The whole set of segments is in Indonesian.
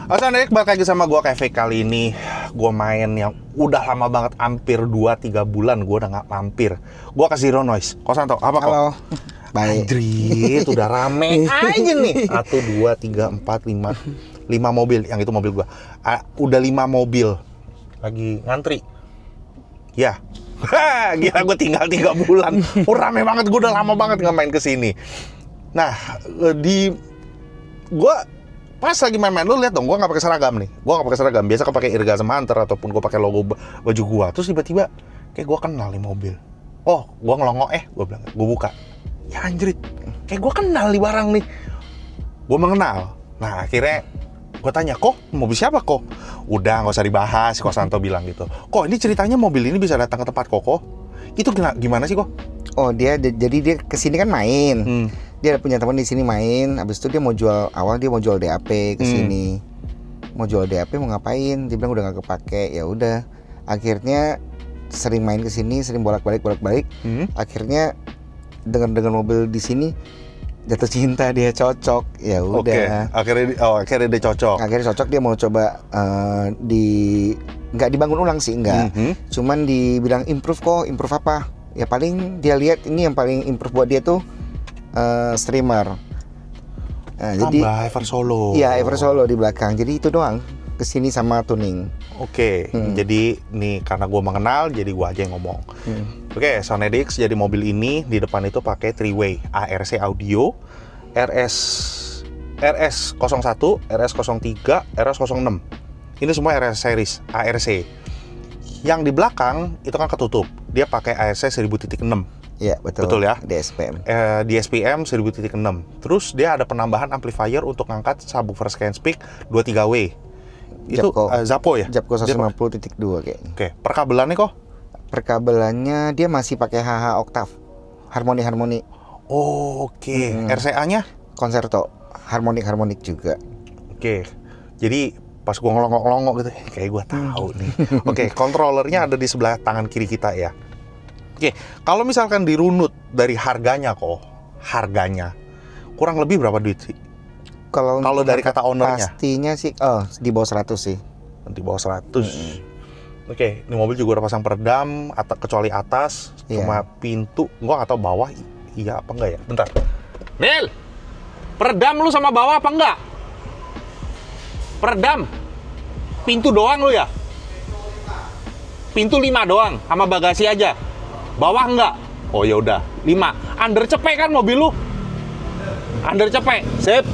Oke, Nick, balik lagi sama gue Kevin. Kali ini gue main yang udah lama banget, hampir 2-3 bulan gue udah gak mampir. Gue ke Zero Noise. Kok Santo, apa kok? Halo. Baik. Anjrit, udah rame aja nih. 1, 2, 3, 4, 5 mobil. Yang itu mobil gue. Udah 5 mobil lagi ngantri. Ya. Gila, gue tinggal 3 bulan. Rame banget, gue udah lama banget gak main kesini. Nah, gue pas lagi main-main, lu lihat dong, gue nggak pakai seragam nih. Gue nggak pakai seragam. Biasa pakai Irgasm Hunter ataupun gue pakai logo baju gue. Terus tiba-tiba kayak gue kenal nih mobil. Oh, gue ngelongo, gue bilang, gue buka. Ya anjrit, kayak gue kenal nih barang nih. Gue mengenal. Nah akhirnya gue tanya, kok mobil siapa kok? Udah nggak usah dibahas, kok Santo bilang gitu. Kok ini ceritanya mobil ini bisa datang ke tempat Koko? Itu gimana sih kok? Oh jadi dia kesini kan main. Dia ada punya teman di sini main. Habis itu dia mau jual, dia mau jual DAP ke sini. Mau jual DAP mau ngapain? Dia bilang udah nggak kepake. Ya udah. Akhirnya sering main ke sini, sering bolak-balik. Akhirnya dengan mobil di sini jatuh cinta, dia cocok. Ya udah. Akhirnya dia cocok. Akhirnya cocok, dia mau coba nggak dibangun ulang sih, enggak. Cuman dibilang improve kok. Improve apa? Ya paling dia lihat ini yang paling improve buat dia tuh streamer. Nah, jadi Ever Solo. Iya, Ever Solo di belakang. Jadi itu doang. Kesini sama tuning. Oke. Jadi nih karena gue mengenal, jadi gue aja yang ngomong. Oke, Sonedix. Jadi mobil ini di depan itu pakai 3-way ARC audio, RS01, RS03, RS06. Ini semua RS series ARC. Yang di belakang itu kan ketutup. Dia pakai ARC 1000.6. Iya, betul. Betul ya? DSPM. DSPM 1000.6. Terus dia ada penambahan amplifier untuk ngangkat subwoofer Scanspeak 23W. Itu Zappo ya? Zappo 150.2 kayaknya. Oke, perkabelannya kok? Perkabelannya dia masih pakai HH Octave. Harmoni. Oh, oke. RCA-nya? Concerto. Harmonik juga. Oke. Jadi pas gua ngelongok-ngelongok gitu, kayak gua tahu nih. Oke, kontrolernya ada di sebelah tangan kiri kita ya. Oke, kalau misalkan dirunut dari harganya kurang lebih berapa duit sih? Kalau dari kata ownernya? Pastinya sih, di bawah 100 sih. Di bawah 100. Oke, ini mobil juga udah pasang peredam, kecuali atas, cuma pintu. Gua nggak tahu bawah, iya apa enggak ya? Bentar. Nel, peredam lu sama bawah apa enggak? Peredam, pintu doang lu ya? Pintu 5 doang, sama bagasi aja. Bawah enggak? Oh ya udah, 5. Under cepek kan mobil lu? Under cepek, sip.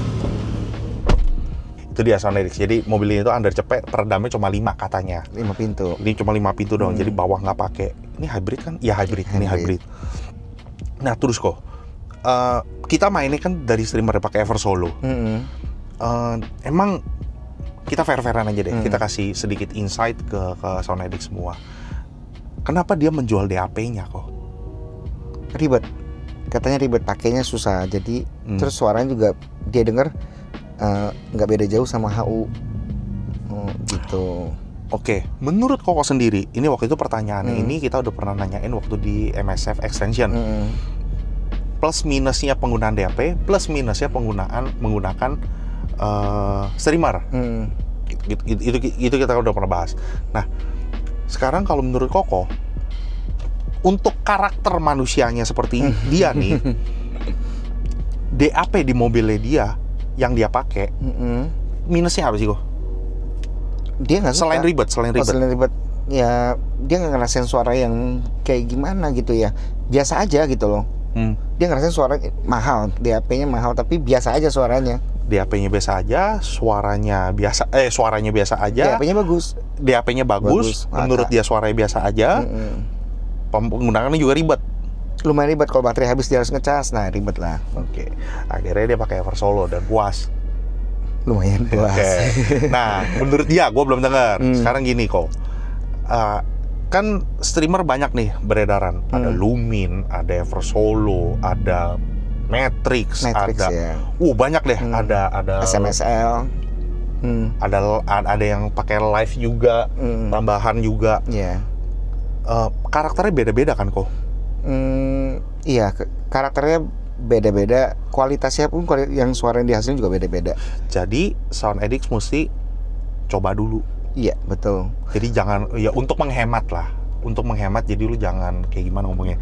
Itu dia Sonedix. Jadi mobil ini tuh under cepek, peredamnya cuma 5 katanya. 5 pintu. Ini cuma 5 pintu doang, jadi bawah nggak pakai. Ini hybrid kan? Iya hybrid, ini hybrid. Nah terus kok, kita mainnya kan dari streamer pakai Ever Solo. Emang kita fair-fairan aja deh, kita kasih sedikit insight ke Sonedix semua. Kenapa dia menjual DAP-nya kok? Ribet. Katanya ribet, pakainya susah. Jadi terus suaranya juga dia dengar nggak beda jauh sama HU. Gitu. Oke, menurut Koko sendiri, ini waktu itu pertanyaannya ini kita udah pernah nanyain waktu di MSF Extension. Plus minusnya penggunaan DAP, plus minusnya menggunakan streamer. Itu kita udah pernah bahas. Nah, sekarang kalau menurut Koko, untuk karakter manusianya seperti dia nih, DAP di mobilnya dia yang dia pakai, minusnya apa sih kok? Dia nggak suka. Selain ribet. Ya dia nggak ngerasain suara yang kayak gimana gitu ya. Biasa aja gitu loh. Dia ngerasain suara mahal, DAP-nya mahal tapi biasa aja suaranya. DAP-nya biasa aja, suaranya biasa aja. DAP-nya bagus. Menurut dia suaranya biasa aja. Penggunaannya juga ribet. Lumayan ribet, kalau baterai habis dia harus ngecas. Nah, ribet lah. Oke. Akhirnya dia pakai Ever Solo dan puas. Lumayan puas. Nah, menurut dia, gue belum dengar. Sekarang gini kok. Kan streamer banyak nih beredaran. Ada Lumin, ada Ever Solo, ada Matrix ada ya. Banyak deh. Ada SMSL. Ada yang pakai live juga, tambahan juga. Karakternya beda-beda kan kok? Iya, karakternya beda-beda, kualitasnya pun yang suara yang dihasilkan juga beda-beda. Jadi Sonedix mesti coba dulu. Iya, betul. Jadi jangan, ya untuk menghemat lah. Untuk menghemat, jadi lu jangan kayak gimana ngomongnya.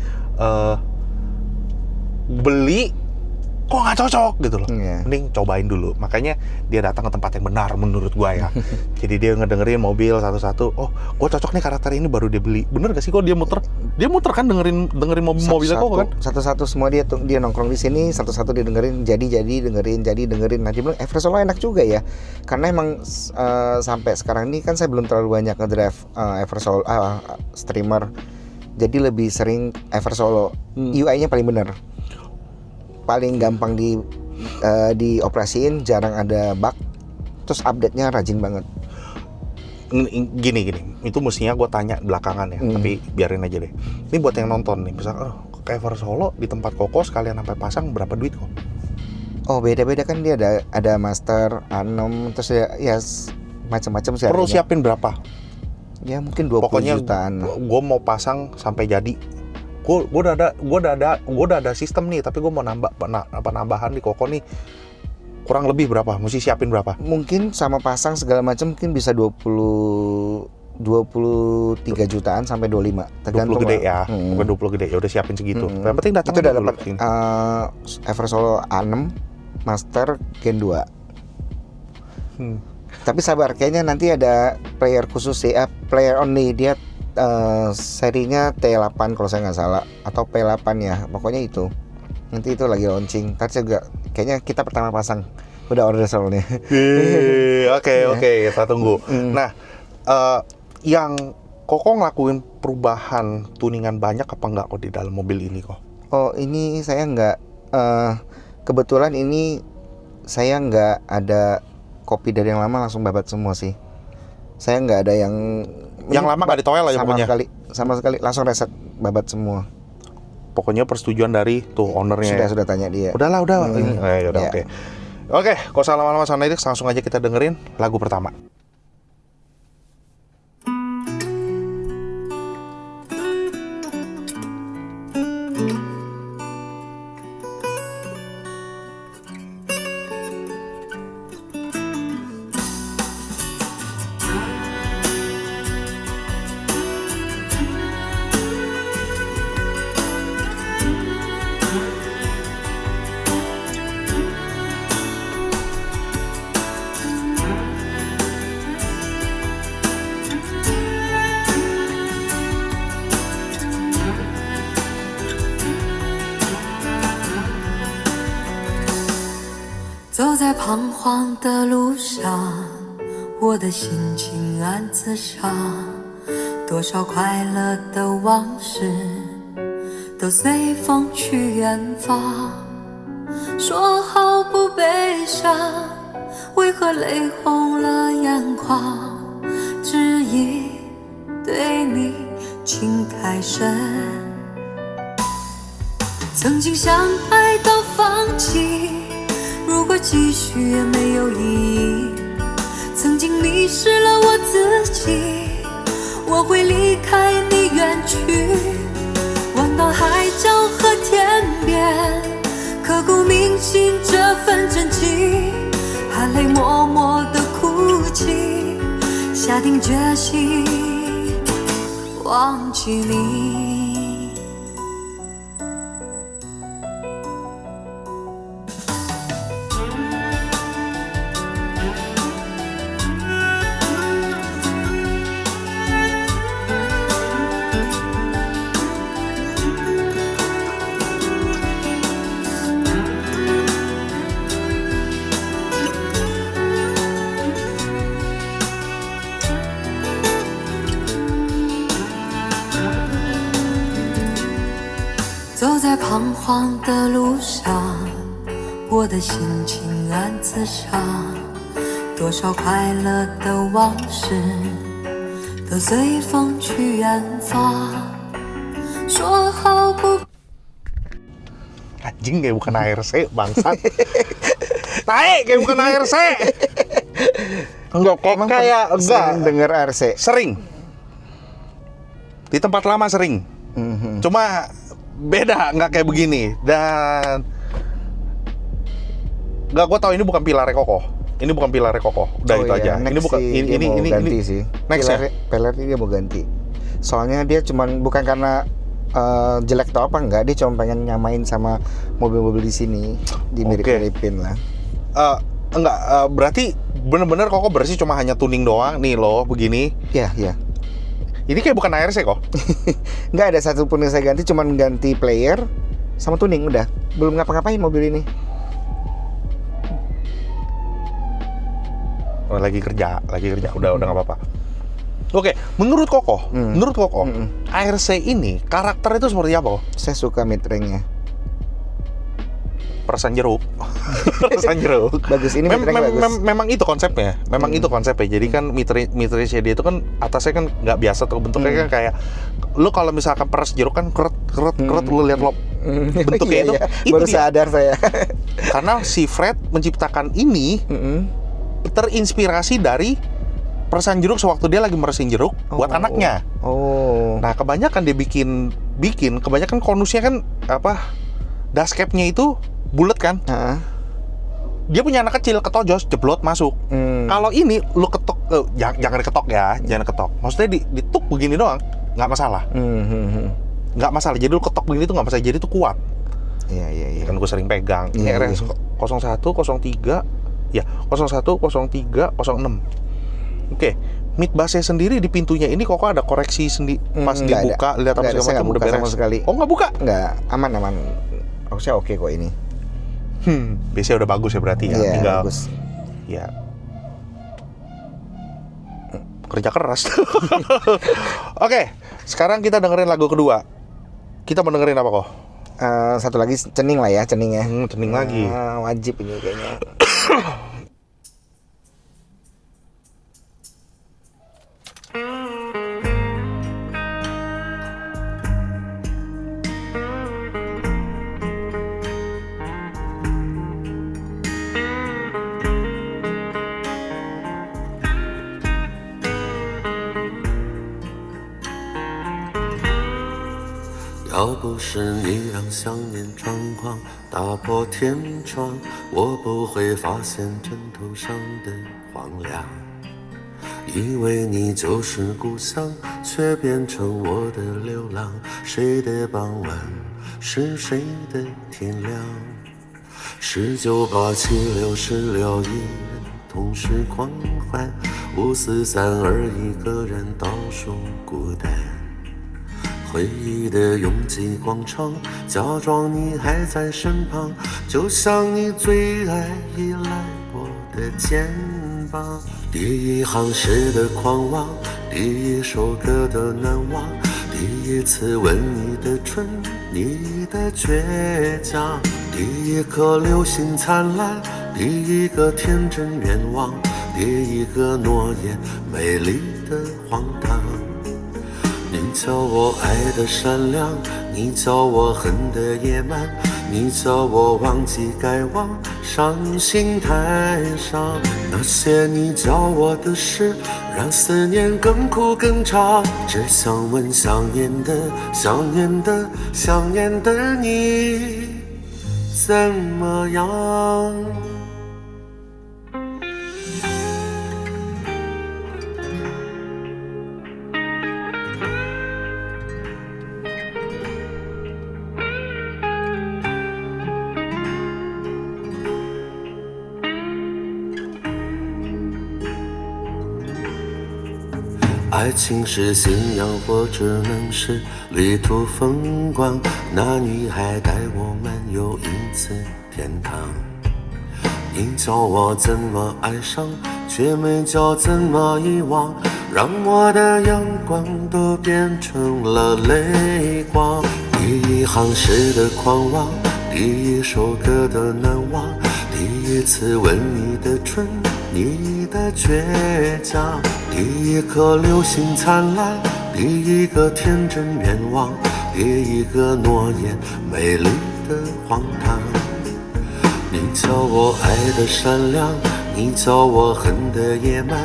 Beli kok nggak cocok gitu loh. Iya. Mending cobain dulu. Makanya dia datang ke tempat yang benar menurut gua ya. Jadi dia ngedengerin mobil satu-satu. Oh, gua cocok nih karakter ini, baru dia beli. Bener gak sih kok dia muter? Dia muter kan dengerin mobilnya kok kan? Satu-satu semua dia nongkrong di sini, satu-satu dia dengerin, dengerin. Nah, dia bilang Eversolo enak juga ya. Karena emang sampai sekarang ini kan saya belum terlalu banyak ngedrive Eversolo streamer. Jadi lebih sering Eversolo. UI-nya paling bener. Paling gampang dioperasiin, jarang ada bug, terus update-nya rajin banget. Gini, itu mestinya gue tanya belakangan ya, tapi biarin aja deh. Ini buat yang nonton nih, misalnya kayak Eversolo di tempat Koko sekalian sampai pasang berapa duit kok? Oh, beda-beda kan, dia ada master, anom, terus ya macam-macam sih. Perlu siapin berapa? Ya mungkin 20 Pokoknya jutaan. Gue mau pasang sampai jadi. Gue udah ada sistem nih, tapi gue mau nambahan di Koko nih, kurang lebih berapa? Mesti siapin berapa? Mungkin sama pasang segala macam mungkin bisa 23 jutaan sampai 25. Tergantung 20 gede lah. ya. Bukan 20 gede. Ya udah siapin segitu. Yang penting datang itu udah dulu. dapat Eversolo A6 Master Gen 2. Tapi sabar, kayaknya nanti ada player khusus sih, player only. Dia serinya T8 kalau saya nggak salah, atau P8 ya, pokoknya itu. Nanti itu lagi launching. Tadi juga kayaknya kita pertama pasang, udah order soalnya. Oke, kita tunggu. Nah, yang Koko ngelakuin perubahan tuningan banyak apa enggak kok di dalam mobil ini kok? Oh, ini saya nggak, kebetulan ini saya nggak ada kopi dari yang lama, langsung babat semua sih. Saya nggak ada yang lama nggak ditoel aja pokoknya. Sama sekali langsung reset, babat semua. Pokoknya persetujuan dari tuh ownernya. Sudah tanya dia. Udah. Ya. Oke, kalau salah lama sana ini langsung aja kita dengerin lagu pertama.走在彷徨的路上，我的心情暗自伤，多少快乐的往事都随风去远方。说好不悲伤，为何泪红了眼眶？只因对你情太深，曾经相爱到放弃，如果继续也没有意义。曾经迷失了我自己，我会离开你远去，望到海角和天边，刻骨铭心这份真情，含泪默默地哭泣，下定决心忘记你。走在彷徨的路上，我的心情暗自伤，多少快乐的往事都随风去远方。说好不 Anjing kayak bukan ARC, bangsat. Tae kayak bukan ARC. Enggak kok kayak enggak Sering denger RC. sering. Di tempat lama sering. Cuma beda, nggak kayak begini. Dan nggak, gue tahu ini bukan pilar Koko. Ini bukan pilarnya kokoh. Udah itu aja. Next Ini bukan sih, dia mau ganti sih. Next ya. Pilar ini dia mau ganti. Soalnya dia cuman bukan karena jelek atau apa, enggak, dia cuma pengen nyamain sama mobil-mobil di sini, dimirip-miripin lah. Enggak, berarti bener-bener kokoh bersih cuma hanya tuning doang nih loh begini. Iya. Ini kayak bukan ARC kok. Nggak ada satupun yang saya ganti, cuman ganti player sama tuning udah. Belum ngapa-ngapain mobil ini. Lagi kerja, udah nggak apa-apa. Oke, menurut Kokoh, ARC ini karakter itu seperti apa? Saya suka mid range-nya. Perasaan jeruk. Perasaan jeruk. Bagus, ini mid range bagus. Memang itu konsepnya. Jadi kan mid range dia itu kan atasnya kan nggak biasa tuh bentuknya kan kayak lu kalau misalkan peras jeruk kan keret lu lihat lo bentuknya itu baru dia. sadar saya. Karena si Fred menciptakan ini terinspirasi dari perasaan jeruk sewaktu dia lagi meresin jeruk buat anaknya. Nah, kebanyakan dia bikin kebanyakan konusnya kan dashcap-nya itu bulat kan. Dia punya anak kecil, ketojos, jeblot masuk. Kalau ini lu ketok, jangan diketok ya, jangan ketok. Maksudnya dituk begini doang, nggak masalah. Nggak masalah. Jadi lu ketok begini tuh nggak masalah. Jadi tuh kuat. Iya. Kan gue sering pegang. Ini RS 01, 03, ya 01, 03, 06. Oke. Mid base sendiri di pintunya ini kok ada koreksi pas dibuka lihat apa segala macam udah beres sama sekali. Oh, nggak buka? Nggak, aman. Harusnya oke kok ini. Biasanya udah bagus ya berarti ya. Iya, Tinggal bagus. Ya. Kerja keras. Oke, sekarang kita dengerin lagu kedua. Kita mau dengerin apa kok? Satu lagi cening lah ya, cening ya. Cening lagi. Wajib ini kayaknya.要不是你让想念猖狂打破天窗，我不会发现枕头上的荒凉。以为你就是故乡，却变成我的流浪。谁的傍晚是谁的天亮？19、8、7、6、16，一人同时狂欢，543，2一个人倒数孤单。回忆的拥挤广场，假装你还在身旁，就像你最爱依赖我的肩膀。第一行诗的狂妄，第一首歌的难忘，第一次吻你的唇，你的倔强，第一颗流星灿烂，第一个天真愿望，第一个诺言，美丽的荒唐。你叫我爱的善良，你叫我恨的野蛮，你叫我忘记该忘，伤心太伤。那些你教我的事，让思念更苦更长。只想问想念的你怎么样？爱情是信仰，或只能是旅途风光。那女孩带我漫游一次天堂。你教我怎么爱上，却没教怎么遗忘，让我的阳光都变成了泪光。第一行诗的狂妄，第一首歌的难忘，第一次吻你的唇，你的倔强，第一颗流星灿烂，第一个天真愿望，第一个诺言，美丽的荒唐。你叫我爱的善良，你叫我恨的野蛮，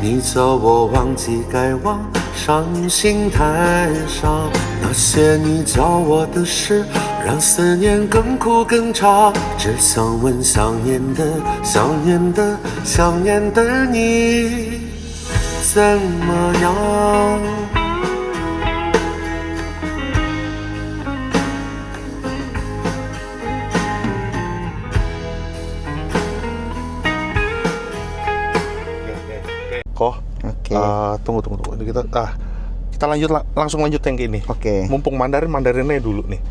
你叫我忘记该忘，伤心太伤。那些你教我的事，让思念更苦更长。只想问想念的、想念的、想念的你怎么样？Kok, Oke. tunggu. Ini kita langsung lanjut yang ke ini. Oke. Mumpung Mandarinnya dulu nih.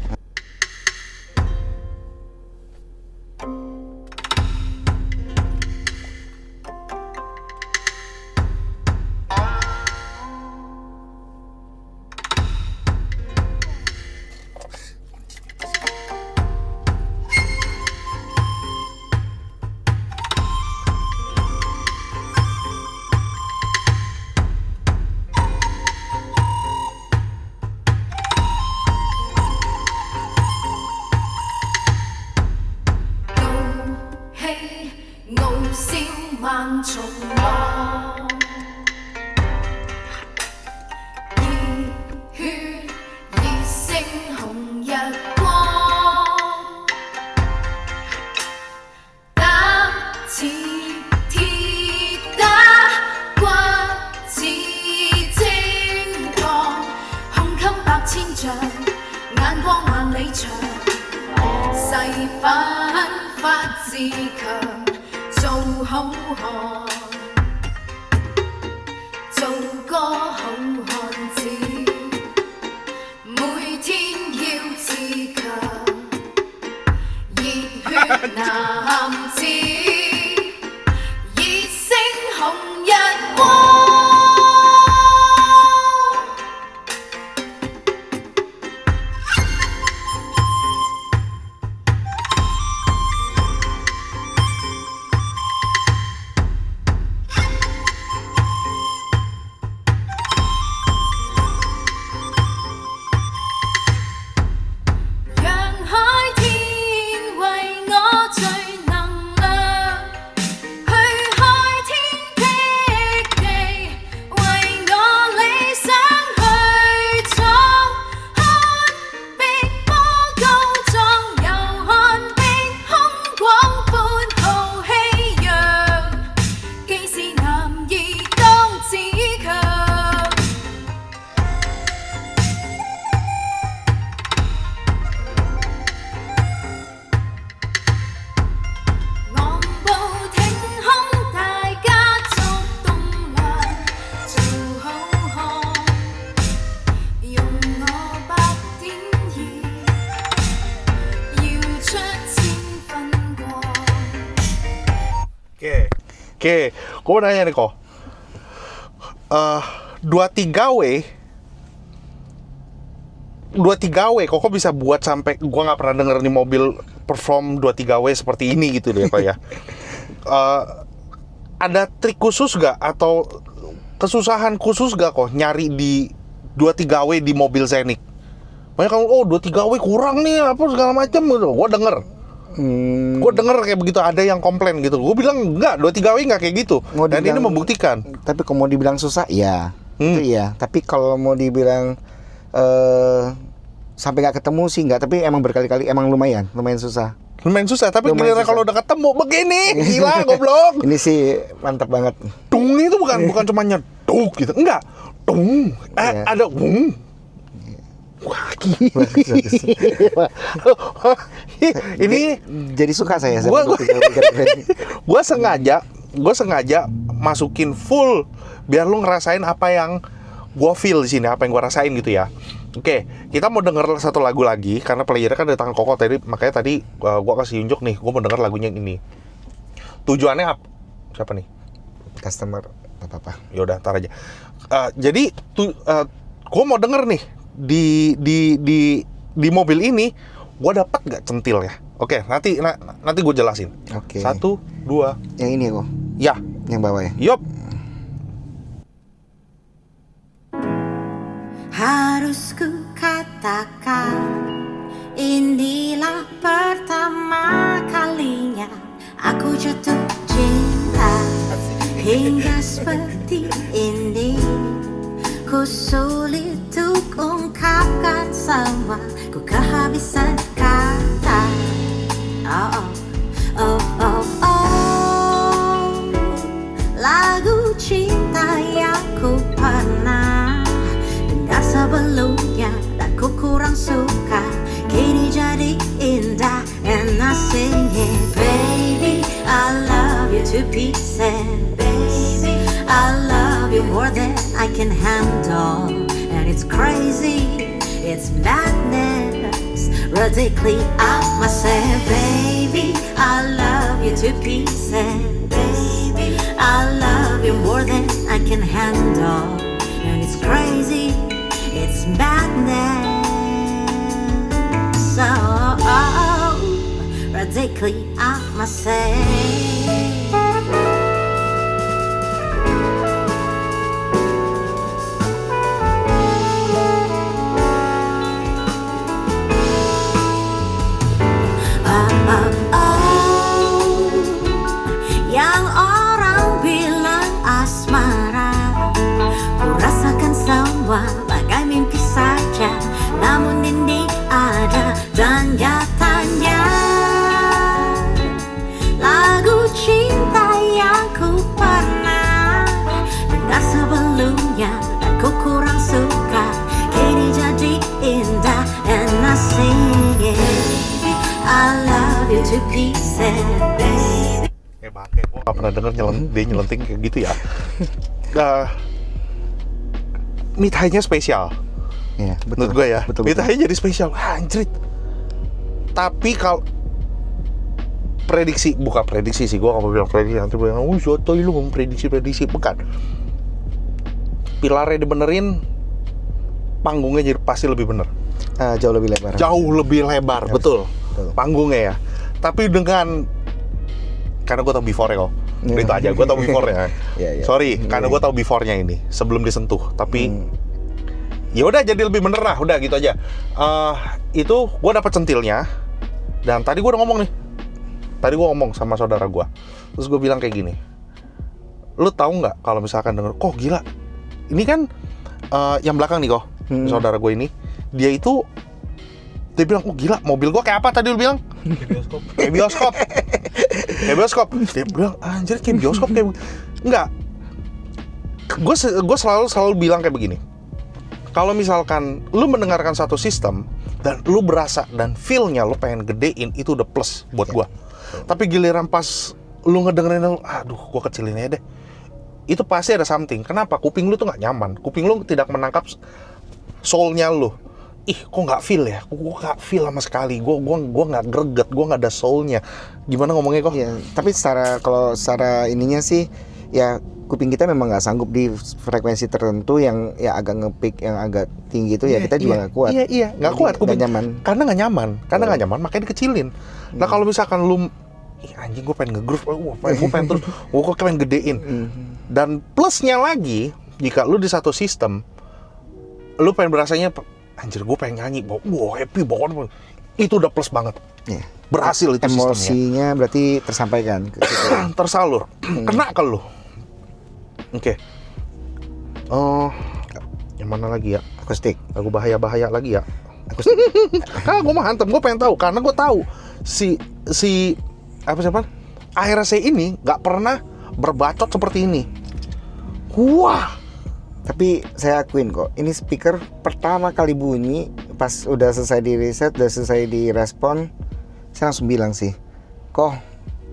Oke, gue mau nanya nih kok. 23W kok bisa buat sampai gue nggak pernah denger nih mobil perform 23W seperti ini gitu deh kok ya. Ada trik khusus gak atau kesusahan khusus gak kok nyari di 23W di mobil Scenic? Makanya kalau 23W kurang nih apa segala macam gitu. Gue denger. Gue denger kayak begitu, ada yang komplain gitu. Gue bilang enggak, 23W enggak kayak gitu. Dan ini membuktikan. Tapi kalau mau dibilang susah, ya itu iya. Tapi kalau mau dibilang sampai nggak ketemu sih enggak. Tapi emang berkali-kali emang lumayan susah. Lumayan susah, tapi giliran kalau udah ketemu begini, gila goblok. Ini sih mantap banget. Dung itu bukan cuma nyeduk gitu, enggak. Dung, ada wah, ini jadi suka saya gue sengaja masukin full biar lu ngerasain apa yang gue feel di sini, apa yang gue rasain gitu ya. Oke, kita mau denger satu lagu lagi karena playernya kan dari tangan Koko tadi, makanya tadi gue kasih unjuk nih, gue mau denger lagunya ini. Tujuannya apa? Siapa nih? Customer apa? Yaudah, ntar aja. Jadi gue mau denger nih di mobil ini gue dapat nggak centil ya? Oke, nanti gue jelasin. Oke. 1, 2. Yang ini kok? Ya. Yang bawah ya? Yup. Harus ku katakan, inilah pertama kalinya aku jatuh cinta. Hingga seperti ini, ku sulit untuk ungkapkan bersama, ku kehabisan kata. Oh, oh, oh, oh, oh. Lagu cinta yang ku pernah dengar sebelumnya dan ku kurang suka, kini jadi indah. And I sing it, baby, I love you to pieces. Baby, I love you more than I can handle. And it's crazy, it's madness, ridiculous, I must say. Baby, I love you to pieces. Baby, I love you more than I can handle. And it's crazy, it's madness, so ridiculous, I must say. Yang orang bilang asmara, ku rasakan semua bagai mimpi saja. Namun ini ada dan nyatanya, lagu cinta yang ku pernah dengar sebelumnya dan ku kurang suka, kini jadi indah. And I sing it, I love you to pieces, baby. Bangke, gue gak pernah denger dia nyelenting kayak gitu ya. Meet High-nya spesial. Iya, betul. Menurut gue ya, betul. Meet High-nya jadi spesial. Anjrit. Tapi kalau bukan prediksi sih, gue gak mau bilang prediksi. Nanti bilang, sotoy lu ngomong prediksi. Bukan. Pilarnya dibenerin, panggungnya jadi pasti lebih bener. Jauh lebih lebar. Jauh lebih lebar, betul. Panggungnya ya. Tapi dengan, karena gue tau before-nya kok. Itu aja, gue tau before-nya. Sorry, karena gue tau before-nya ini sebelum disentuh. Tapi ya udah jadi lebih bener lah, udah gitu aja. Itu gue dapet centilnya. Dan tadi gue udah ngomong nih. Tadi gue ngomong sama saudara gue. Terus gue bilang kayak gini. Lu tahu nggak kalau misalkan denger, kok gila. Ini kan yang belakang nih kok, saudara gue ini. Dia bilang, oh gila, mobil gue kayak apa tadi lu bilang? Kayak bioskop. Kayak bioskop. Dia bilang, anjir kayak bioskop kayak enggak. Gue selalu bilang kayak begini. Kalau misalkan lu mendengarkan satu sistem dan lu berasa dan feel-nya lu pengen gedein, itu udah plus buat gue. Tapi giliran pas lu ngedengerin, aduh gue kecilin aja deh. Itu pasti ada something. Kenapa? Kuping lu tuh gak nyaman. Kuping lu tidak menangkap soul-nya lu. Ih, kok nggak feel ya? Gue nggak feel sama sekali. Gue nggak greget. Gue nggak ada soulnya. Gimana ngomongnya kok? Ya, tapi kalau secara ininya sih, ya kuping kita memang nggak sanggup di frekuensi tertentu yang ya agak ngepick, yang agak tinggi itu ya kita juga nggak kuat. Iya, nggak kuat. Kuping nggak nyaman. Karena nggak nyaman, makanya dikecilin. Nah kalau misalkan lu, anjing gue pengen nge-groove, gue pengen terus, gue pengen gedein. Dan plusnya lagi, jika lu di satu sistem, lu pengen berasanya, anjir gue pengen nyanyi, wow happy banget, itu udah plus banget. Yeah. Berhasil itu emosinya sistemnya. Berarti tersampaikan ke tersalur, kena ke lu. Oke. Yang mana lagi ya? Akustik. Lagu bahaya lagi ya? Akustik. Gue mah hantem, gue pengen tahu karena gue tahu si siapa? ARC ini nggak pernah berbacot seperti ini. Wah. Tapi saya akuin kok, ini speaker pertama kali bunyi pas udah selesai di riset, udah selesai direspon, saya langsung bilang sih, kok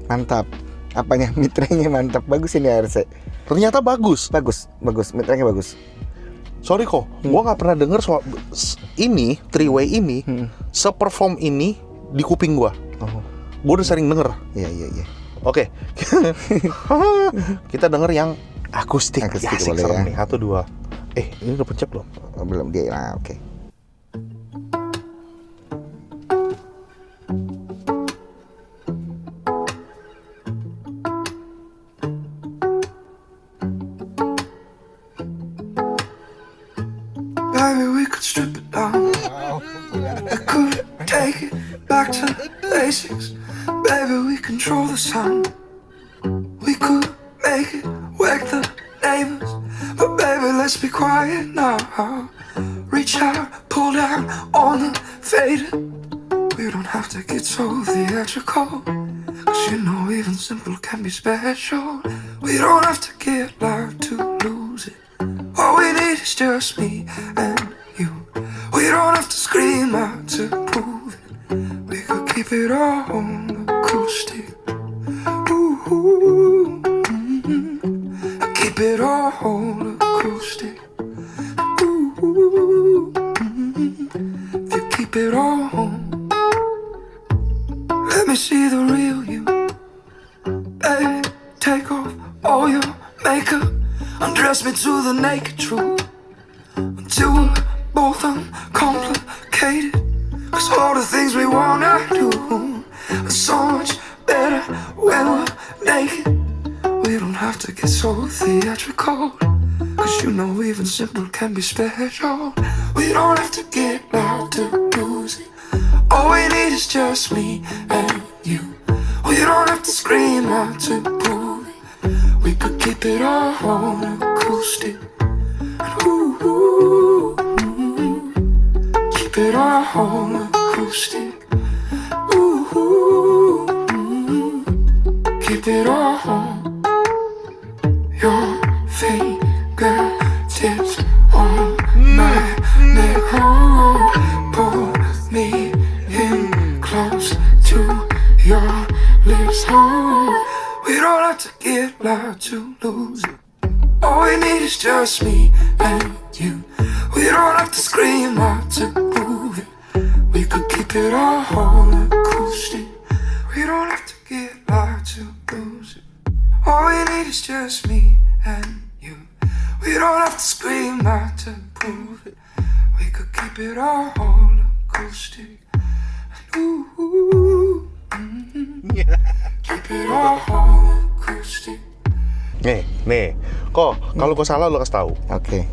mantap, apanya mitranya mantap, bagus ini ARC. Ternyata bagus, mitranya bagus. Sorry kok, gua nggak pernah denger soal ini three-way ini, seperform ini di kuping gua. Gua udah sering denger. Iya. Oke. Kita denger yang akustik ya, asik serem nih. 1, 2. Ini udah pencet belum? Belum dia. Oke. Baby, we could strip it down. I could take it back to basics. Baby, we control the sound. We could make it wake the neighbors. But baby, let's be quiet now. Reach reach out, pull down on the fader. We don't have to get so theatrical, 'cause you know even simple can be special. We don't have to get loud to lose it. All we need is just me and you. We don't have to scream out to prove it. We could keep it all acoustic. Ooh, keep it all acoustic. Ooh, if you keep it all, let me see the real you. Hey, take off all your makeup, undress me to the naked truth, until we're both uncomplicated. 'Cause all the things we wanna do are so much better when we're naked. We don't have to get so theatrical, 'cause you know even simple can be special. We don't have to get loud to lose it. All we need is just me and you. We don't have to scream out to prove it. We could keep it all acoustic. Ooh, keep it all acoustic. Ooh, keep it all. Your fingertips on my neck, oh, pull me in close to your lips, oh. We don't have to get loud to lose it. All we need is just me and you. We don't have to scream out to prove it. We could keep it all acoustic. We don't have to get loud to lose it. All we need is just me and you. We don't have to scream out to prove it. We could keep it all acoustic. Ooh, keep it all acoustic. Nih, kok kalau gue salah lo kasih tahu. Oke.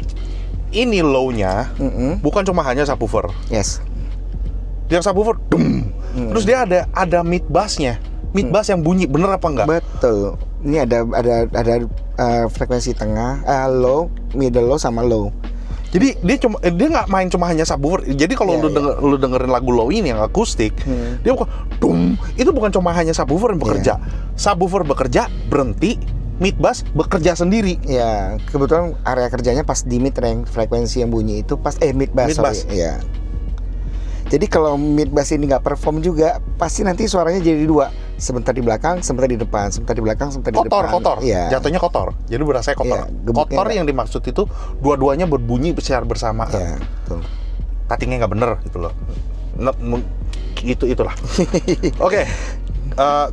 Ini low-nya bukan cuma hanya subwoofer. Yes. Yang subwoofer, terus dia ada mid bass-nya. Mid bass yang bunyi, bener apa enggak? Betul. Ini ada frekuensi tengah, low, middle low sama low. Jadi dia nggak main cuma hanya subwoofer. Jadi kalau lu dengerin lagu low ini yang akustik, dia bukan itu bukan cuma hanya subwoofer yang bekerja. Subwoofer bekerja, berhenti, mid bass bekerja sendiri. Ya, kebetulan area kerjanya pas di mid range, frekuensi yang bunyi itu pas mid bass. Mid bass. Ya. Jadi kalau mid bass ini nggak perform juga, pasti nanti suaranya jadi dua, sebentar di belakang, sebentar di depan, sebentar di belakang, sebentar di depan. Kotor. Ya. Jatuhnya kotor. Jadi berasa kotor. Kotor yang dimaksud itu dua-duanya berbunyi secara bersamaan. Ya, betul. Cuttingnya nggak bener gitu loh. Itulah. Oke,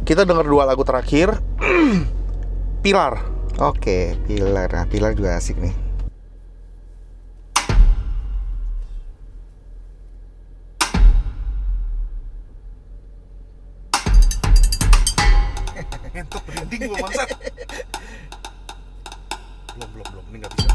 kita denger 2 lagu terakhir. Pilar. Oke, Pilar. Nah, Pilar juga asik nih. Ngentuk berhenti gua bangsat. Belum, ini nggak bisa.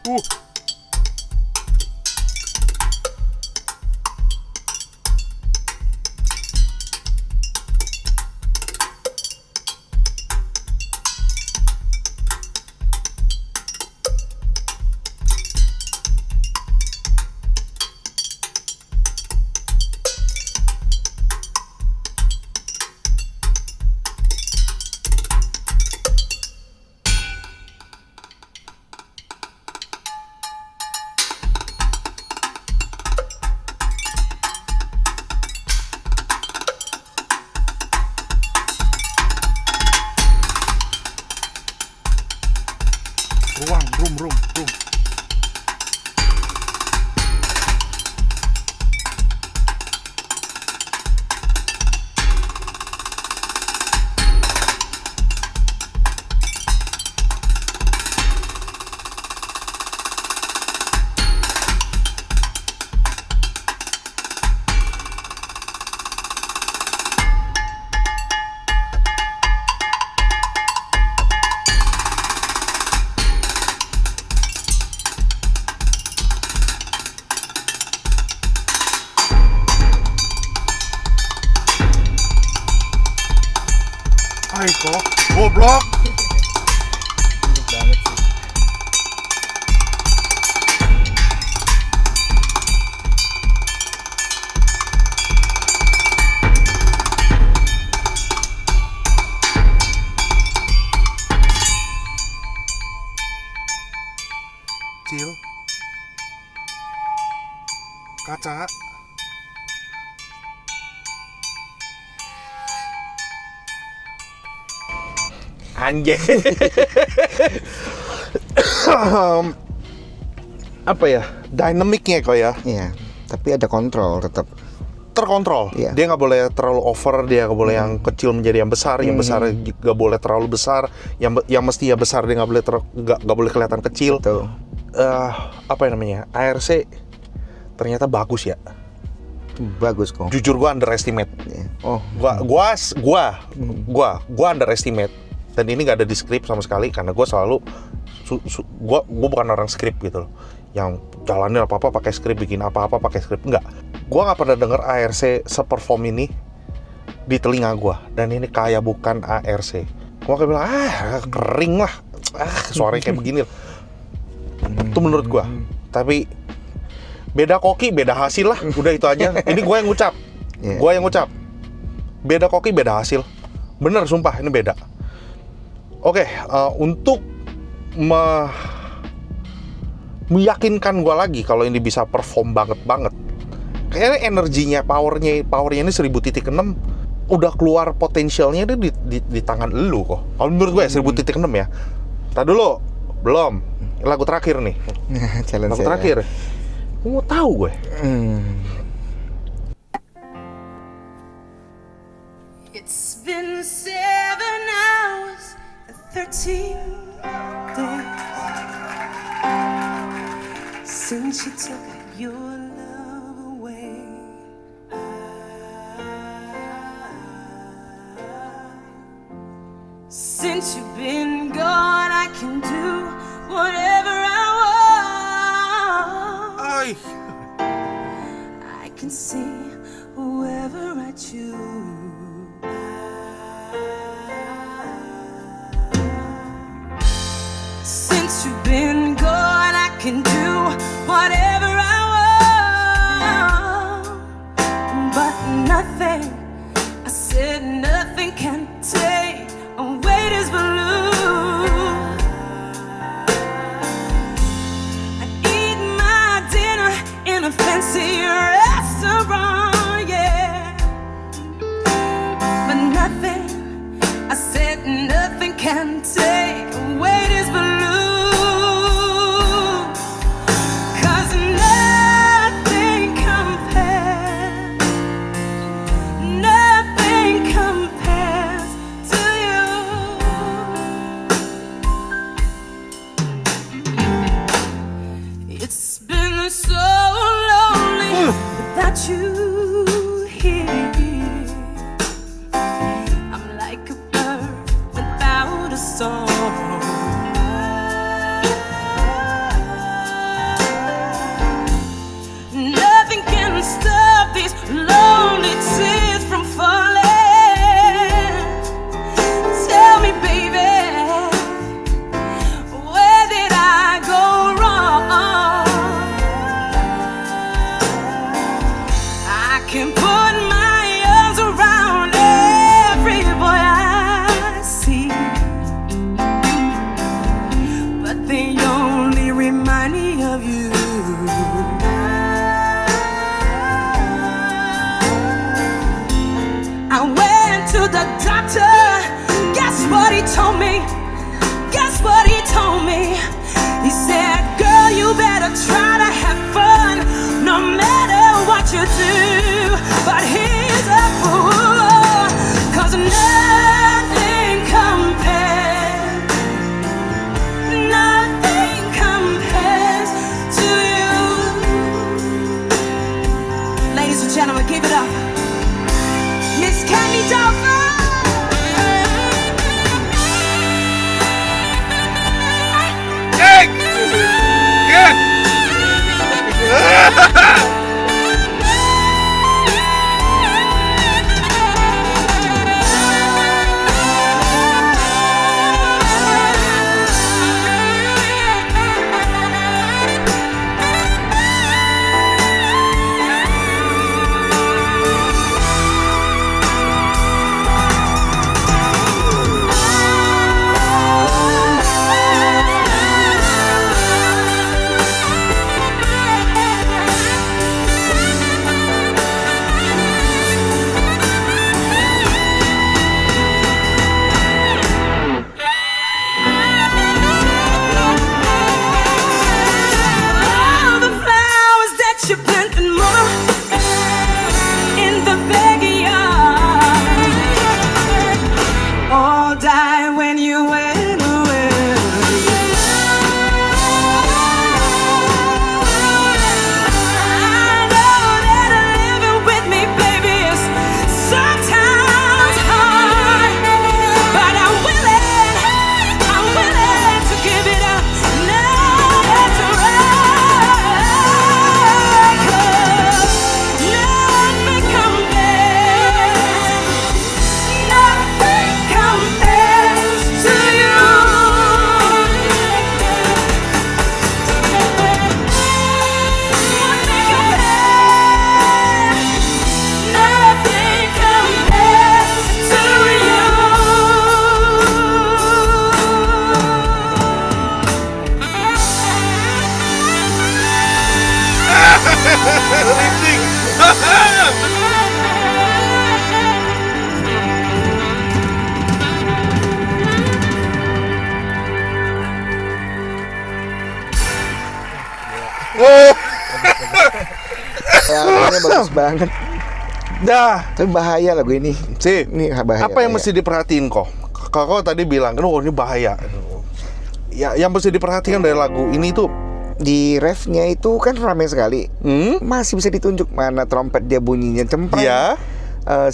Rum. Aiko, goblok. Cil. Kaca. Anjay. Apa ya? Dynamicnya kok ya? Iya, tapi ada kontrol tetap. Terkontrol. Iya. Dia nggak boleh terlalu over, dia nggak boleh yang kecil menjadi yang besar, yang besar nggak boleh terlalu besar, yang mestinya besar dia nggak boleh nggak boleh kelihatan kecil. Tuh. Apa yang namanya? ARC ternyata bagus ya. Bagus kok. Jujur gua underestimate. Iya. Oh, Gua underestimate. Dan ini nggak ada di skrip sama sekali karena gue selalu gue bukan orang skrip gitu loh, yang jalanin apa pakai skrip, bikin apa pakai skrip. Enggak, gue nggak pernah denger ARC seperform ini di telinga gue, dan ini kayak bukan ARC. Gue kayak bilang kering lah, suaranya kayak begini. Itu menurut gue. Tapi beda koki beda hasil lah, udah itu aja. Ini gue yang ngucap, gue yang ngucap. Beda koki beda hasil, bener sumpah ini beda. Oke, untuk meyakinkan gue lagi kalau ini bisa perform banget. Kayaknya energinya, powernya ini 1000.6 udah keluar potensialnya itu di tangan lu kok. Kalau menurut gue 1000.6 ya. Tadi dulu, belum. Lagu terakhir nih. challenge Lagu terakhir. Mau tahu gue. It's been 7 hours and 13 days since you took your love away. Since you've been gone, I can do whatever I want. I can see whoever I choose. Since you've been gone, I can do whatever I want. But nothing, I said nothing can take away this balloon. I eat my dinner in a fancy restaurant, yeah. But nothing, I said nothing can take away this balloon. You here, I'm like a bird without a song. do, but he's a fool. 'Cause nothing compares, nothing compares to you. Ladies and gentlemen, give it up, Miss Candy Dulfer. All the flowers that you planted more in the backyard all died when you went away. I know that living with me, baby, is sometimes hard, but I'm willing to give it up. Now that's right, 'cause nothing compares to you. Nothing compares to you. Ya, lagunya bagus banget. Dah, Tapi bahaya lagu ini. sih. Ini bahaya. Apa yang bahaya. mesti diperhatiin kok? Kau tadi bilang kan, oh ini bahaya. Ya, yang mesti diperhatikan dari lagu ini tuh, Di refnya itu kan ramai sekali. Masih bisa ditunjuk mana trompet dia bunyinya cempreng. ya,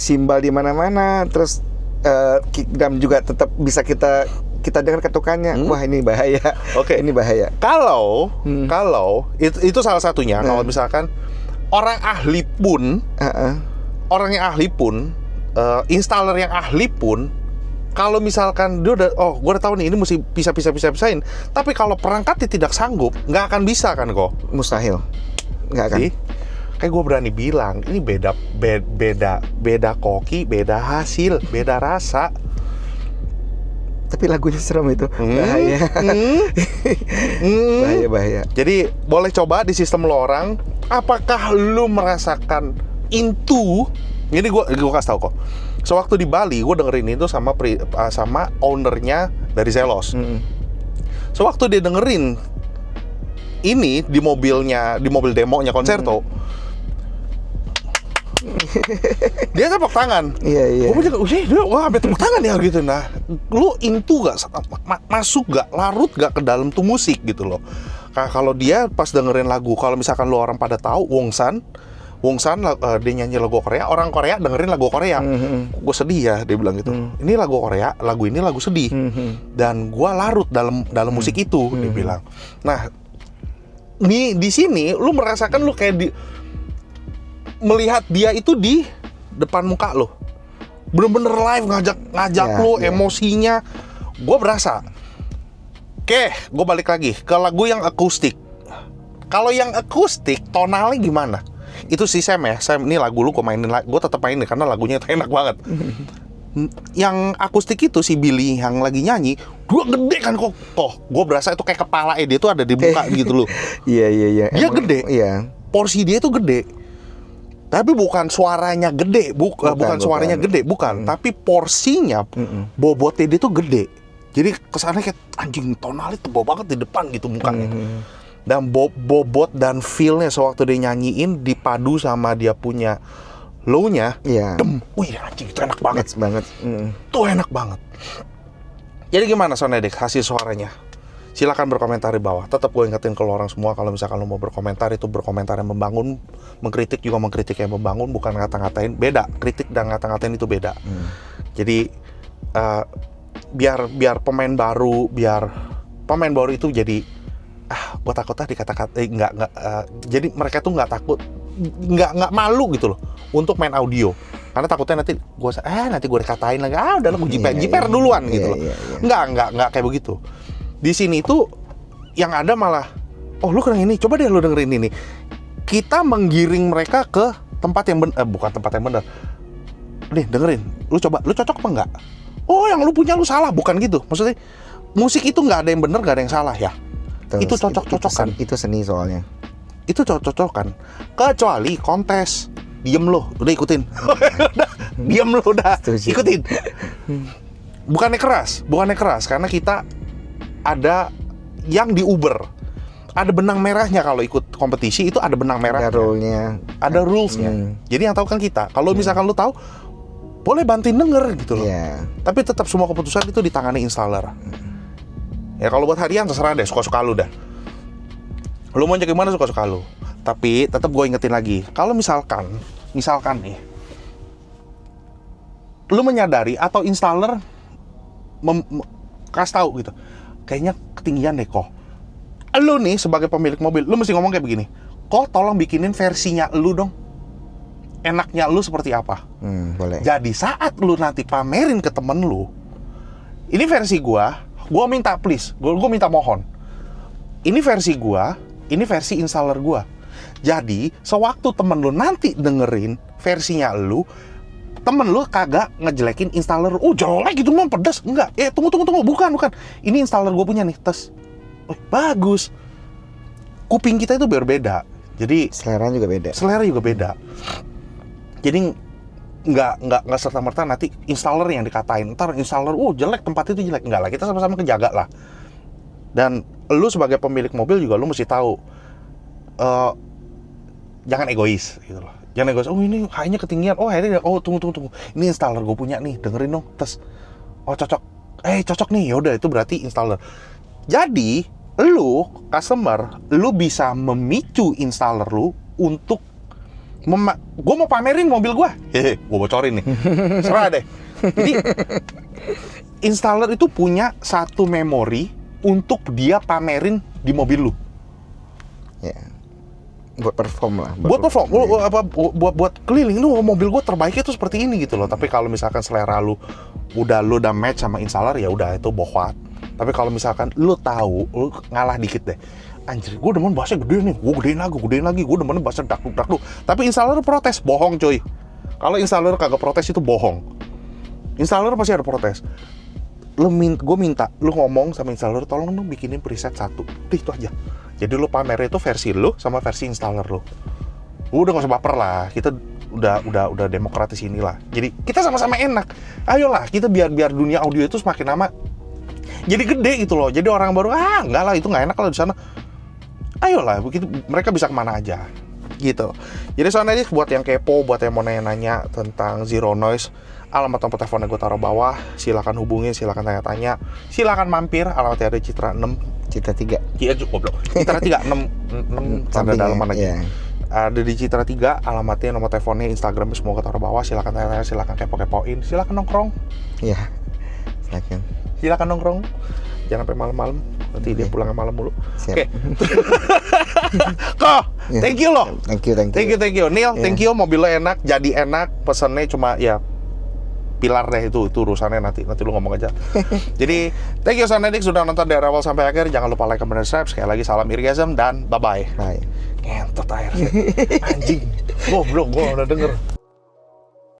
Simbal di mana-mana, terus kick drum juga tetap bisa kita dengar ketukannya. Wah, ini bahaya. Oke. Ini bahaya. kalau itu salah satunya. Kalau misalkan orang ahli pun, orang yang ahli pun, installer yang ahli pun, kalau misalkan dia udah, oh gue udah tahu nih ini mesti pisahin, tapi kalau perangkatnya tidak sanggup, nggak akan bisa kan kok. Mustahil. Nggak akan. Sih? Kayak gue berani bilang, ini beda koki, beda hasil, beda rasa. Tapi lagunya serem itu. Bahaya. Bahaya. Jadi boleh coba di sistem lo orang, apakah lu merasakan into? Ini gue kasih tau kok. Sewaktu di Bali, gue dengerin itu sama ownernya dari Zelos. Sewaktu dia dengerin ini di mobil demonya Concerto, dia tepuk tangan. Iya. Gue juga, wah sampai tepuk tangan ya gitu. Nah, lu into gak, masuk gak, larut gak ke dalam tuh musik gitu loh. Kalau dia pas dengerin lagu, kalau misalkan lu orang pada tahu Wongsan, dia nyanyi lagu Korea, orang Korea dengerin lagu Korea. Gue sedih ya, dia bilang gitu. Ini lagu Korea, lagu ini lagu sedih. Dan gue larut dalam musik itu, dia bilang. Nah, di sini lu merasakan lu kayak melihat dia itu di depan muka lu. Bener-bener live ngajak lu, emosinya. Gue berasa. Oke, gue balik lagi ke lagu yang akustik. Kalau yang akustik, tonalnya gimana? Itu si Sam ya, Sam, ini lagu lu gue mainin lagi, gue tetap mainin karena lagunya enak banget. Yang akustik itu si Billy yang lagi nyanyi, dia gede kan kok. Gue berasa itu kayak kepala dia tuh ada di muka gitu loh. Iya. Dia gede. Iya. Porsi dia tuh gede. Tapi bukan suaranya gede, bukan suaranya gede, bukan. Tapi porsinya, bobotnya dia tuh gede. Jadi kesannya kayak anjing tonalnya tebal banget di depan gitu mukanya. Dan bobot dan feel-nya sewaktu dia nyanyiin dipadu sama dia punya low-nya. Iya. Wih anjing itu enak banget. Match banget. Tuh enak banget. Jadi gimana Sonedik hasil suaranya? Silakan berkomentar di bawah. Tetap gue ingetin ke lo orang semua, kalau misalkan lo mau berkomentar, itu berkomentar yang membangun. Mengkritik juga mengkritik yang membangun, bukan ngata-ngatain. Beda, kritik dan ngata-ngatain itu beda. Jadi biar pemain baru itu jadi gue takutnya dikata-kata jadi mereka tuh nggak takut, nggak malu gitu loh untuk main audio, karena takutnya nanti gue dikatain lagi, udah lah gue jiper duluan gitu loh. Nggak kayak begitu. Di sini tuh yang ada malah, lu kena ini, coba deh lu dengerin ini. Kita menggiring mereka ke tempat yang bukan tempat yang benar. Nih dengerin, lu coba, lu cocok apa enggak? Oh yang lu punya lu salah, bukan gitu. Maksudnya musik itu nggak ada yang benar, nggak ada yang salah ya. Itu cocok-cocokan. Itu seni soalnya. Itu cocok-cocokan. Kecuali kontes, diem lo, udah ikutin. Diem lo udah, ikutin. Bukannya keras, karena kita ada yang di Uber. Ada benang merahnya kalau ikut kompetisi, itu ada benang merahnya. Ada rule-nya. Ada rules-nya. Jadi yang tahu kan kita. Kalau misalkan lu tahu, boleh bantuin denger gitu loh. Tapi tetap semua keputusan itu ditangani installer. Ya kalau buat harian terserah deh, suka-suka lu dah. Lu mau cek gimana suka-suka lu. Tapi tetap gue ingetin lagi, kalau misalkan nih, lu menyadari atau installer kasih tahu gitu, kayaknya ketinggian deh kok. Lu nih sebagai pemilik mobil, lu mesti ngomong kayak begini, kok tolong bikinin versinya lu dong. Enaknya lu seperti apa? Boleh. Jadi saat lu nanti pamerin ke temen lu, ini versi gua minta please, gua minta mohon. Ini versi gua, ini versi installer gua. Jadi sewaktu temen lu nanti dengerin versinya lu, temen lu kagak ngejelekin installer. Jelek gitu mah pedas. Enggak. Tunggu. Bukan. Ini installer gua punya nih, tes. Bagus. Kuping kita itu berbeda. Jadi selera juga beda. Jadi nggak serta-merta nanti installer yang dikatain. Ntar installer, jelek, tempat itu jelek. Enggak lah, kita sama-sama kejaga lah. Dan lu sebagai pemilik mobil juga lu mesti tahu, jangan egois gitu loh. Jangan egois, ini high-nya ketinggian, tunggu. Ini installer gue punya nih, dengerin dong, tes. Cocok. Cocok nih, yaudah itu berarti installer. Jadi, lu, customer, lu bisa memicu installer lu untuk gue mau pamerin mobil gue. Gue bocorin nih. Serah deh. Jadi installer itu punya satu memori untuk dia pamerin di mobil lu. Ya. Buat perform lah. Buat keliling lu, mobil gue terbaiknya tuh seperti ini gitu loh. Tapi kalau misalkan selera lu udah match sama installer, ya udah itu bohwat. Tapi kalau misalkan lu tahu, lu ngalah dikit deh. Anjir, gue demen bassnya gede nih, gue gedein lagi, gue demen bassnya dakduk. Tapi installer protes, bohong coy. Kalau installer kagak protes itu bohong. Installer pasti ada protes. Gue minta, lu ngomong sama installer, tolong lu bikinin preset satu. Itu aja. Jadi lu pamer itu versi lu sama versi installer lu. Udah gak usah baper lah, kita udah demokratis inilah. Jadi kita sama-sama enak. Ayolah, kita biar dunia audio itu semakin lama jadi gede gitu loh. Jadi orang baru, enggak lah, itu nggak enak lah di sana. Ayolah, begitu mereka bisa kemana aja gitu. Jadi soalnya buat yang kepo, buat yang mau nanya-nanya tentang Zero Noise, alamat nomor teleponnya gue taruh bawah. Silakan hubungin, silakan tanya-tanya, silakan mampir. Alamatnya ada Citra 6, Citra 3. Iya, goblok. Citra 3 6 tanda dalaman lagi. Yeah. Ada di Citra 3, alamatnya, nomor teleponnya, Instagram semua gue taruh bawah. Silakan tanya-tanya, silakan kepo-kepoin, silakan nongkrong. Iya. Silakan nongkrong. Jangan sampai malam-malam. Nanti dia pulangnya malam mulu. Oke. Kok, thank you loh. Thank you. Neil, thank you. Mobil lo enak, jadi enak. Pesannya cuma ya pilar deh, itu urusannya nanti lu ngomong aja. Jadi thank you Sonedik sudah nonton dari awal sampai akhir. Jangan lupa like, comment, dan subscribe. Sekali lagi salam Irgasm dan bye. Bye. Ngentot air. Anjing. Goblok, gua udah denger.